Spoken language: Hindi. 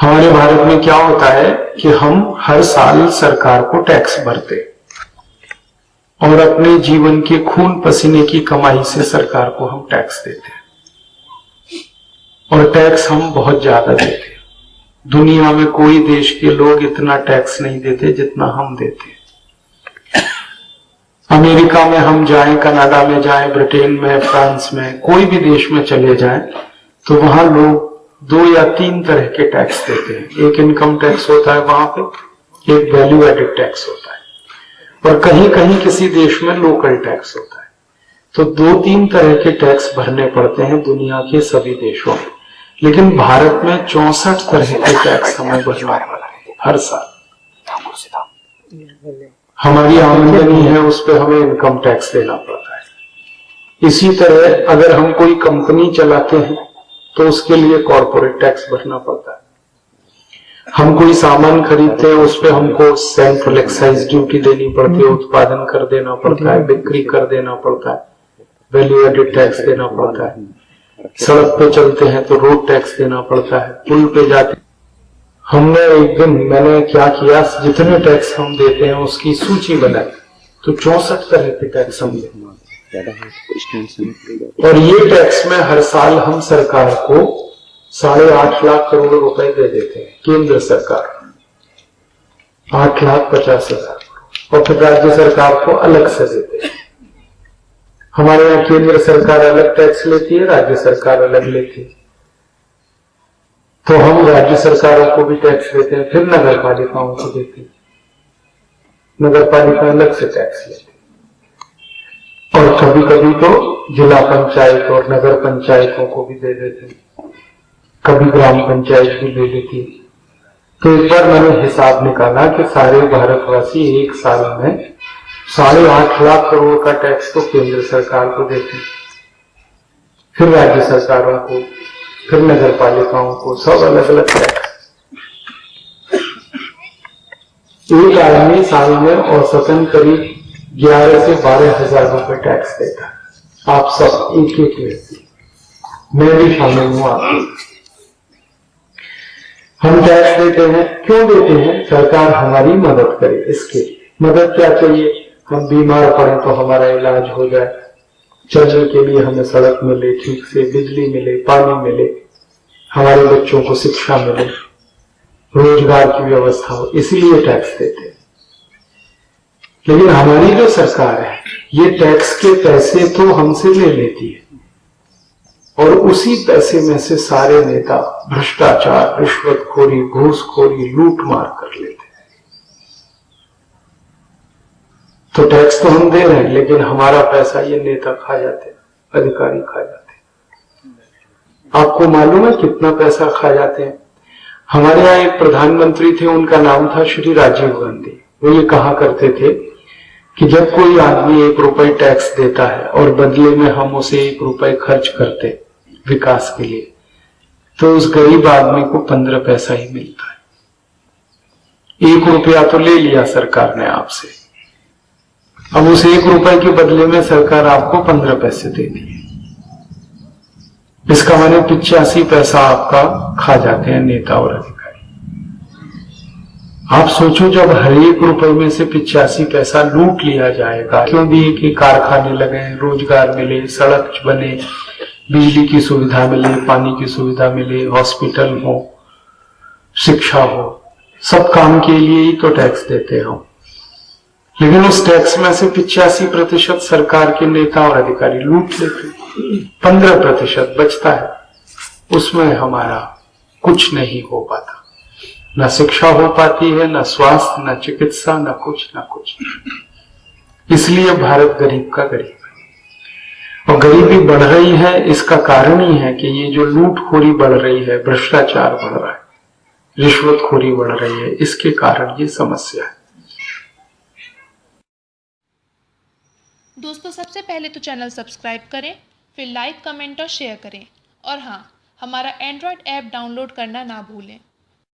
हमारे भारत में क्या होता है कि हम हर साल सरकार को टैक्स भरते और अपने जीवन के खून पसीने की कमाई से सरकार को हम टैक्स देते हैं और टैक्स हम बहुत ज्यादा देते हैं। दुनिया में कोई देश के लोग इतना टैक्स नहीं देते जितना हम देते हैं। अमेरिका में हम जाएं, कनाडा में जाएं, ब्रिटेन में, फ्रांस में, कोई भी देश में चले जाएं तो वहां लोग 2 या 3 तरह के टैक्स देते हैं। एक इनकम टैक्स होता है वहां पे, एक वैल्यू एडेड टैक्स होता है और कहीं कहीं किसी देश में लोकल टैक्स होता है। तो 2-3 तरह के टैक्स भरने पड़ते हैं दुनिया के सभी देशों में, लेकिन भारत में 64 तरह के टैक्स हमें भरना पड़ता है हर साल। हमारी आमदनी है उस पर हमें इनकम टैक्स देना पड़ता है। इसी तरह अगर हम कोई कंपनी चलाते हैं तो उसके लिए कॉर्पोरेट टैक्स भरना पड़ता है। हम कोई सामान खरीदते हैं उस पर हमको सेंट्रल एक्साइज ड्यूटी देनी पड़ती है, उत्पादन कर देना पड़ता है, बिक्री कर देना पड़ता है, वैल्यू एडेड टैक्स देना पड़ता है। सड़क पे चलते हैं तो रोड टैक्स देना पड़ता है, पुल पे जाते। हमने एक दिन मैंने क्या किया, जितने टैक्स हम देते हैं उसकी सूची बनाई तो 64 तरह के टैक्स हम देते और ये टैक्स में हर साल हम सरकार को 8.5 लाख करोड़ रुपए दे देते हैं। केंद्र सरकार 8,50,000 और फिर राज्य सरकार को अलग से देते हैं। हमारे यहाँ केंद्र सरकार अलग टैक्स लेती है, राज्य सरकार अलग लेती है। तो हम राज्य सरकारों को भी टैक्स देते हैं, फिर नगर पालिकाओं को देते हैं। नगर पालिका अलग से टैक्स लेती है और कभी कभी तो जिला पंचायत और नगर पंचायतों को भी दे देते हैं, कभी ग्राम पंचायत भी ले लेती है। तो एक बार मैंने हिसाब निकाला कि सारे भारतवासी एक साल में 8.5 लाख करोड़ का टैक्स तो केंद्र सरकार को देते हैं, फिर राज्य सरकारों को, फिर नगर पालिकाओं को, सब अलग अलग टैक्स। एक आदमी साल में औसतन करीब 11 से 12 हजार रुपए टैक्स देता है। आप सब एक एक व्यक्ति, मैं भी शामिल हूं आपके। हम टैक्स देते हैं, क्यों देते हैं? सरकार हमारी मदद करे। इसके मदद क्या चाहिए? हम बीमार पड़े तो हमारा इलाज हो जाए, चलने के लिए हमें सड़क मिले, ठीक से बिजली मिले, पानी मिले, हमारे बच्चों को शिक्षा मिले, रोजगार की व्यवस्था हो, इसीलिए टैक्स देते हैं। लेकिन हमारी जो सरकार है ये टैक्स के पैसे तो हमसे ले लेती है और उसी पैसे में से सारे नेता भ्रष्टाचार, रिश्वतखोरी, घूसखोरी, लूट मार कर लेते हैं। तो टैक्स तो हम दे रहे हैं लेकिन हमारा पैसा ये नेता खा जाते हैं, अधिकारी खा जाते हैं। आपको मालूम है कितना पैसा खा जाते हैं? हमारे यहाँ एक प्रधानमंत्री थे, उनका नाम था श्री राजीव गांधी। वो ये कहा करते थे कि जब कोई आदमी 1 रुपए टैक्स देता है और बदले में हम उसे 1 रुपए खर्च करते विकास के लिए, तो उस गरीब आदमी को 15 पैसा ही मिलता है। 1 रुपया तो ले लिया सरकार ने आपसे, अब उस 1 रुपए के बदले में सरकार आपको 15 पैसे दे दी। इसका माने 85 पैसा आपका खा जाते हैं नेता और अधिकारी। आप सोचो, जब हर 1 रुपए में से 85 पैसा लूट लिया जाएगा, क्यों दिए कि कारखाने लगे, रोजगार मिले, सड़क बने, बिजली की सुविधा मिले, पानी की सुविधा मिले, हॉस्पिटल हो, शिक्षा हो, सब काम के लिए ही तो टैक्स देते हैं हम। लेकिन उस टैक्स में से 85% सरकार के नेता और अधिकारी लूट लेते, 15% बचता है, उसमें हमारा कुछ नहीं हो पाता। न शिक्षा हो पाती है, न स्वास्थ्य, न चिकित्सा, न कुछ। इसलिए भारत गरीब का गरीब है और गरीबी बढ़ रही है। इसका कारण ही है कि ये जो लूटखोरी बढ़ रही है, भ्रष्टाचार बढ़ रहा है, रिश्वतखोरी बढ़ रही है, इसके कारण ये समस्या है। दोस्तों, सबसे पहले तो चैनल सब्सक्राइब करें, फिर लाइक, कमेंट और शेयर करें और हाँ, हमारा एंड्रॉयड ऐप डाउनलोड करना ना भूलें।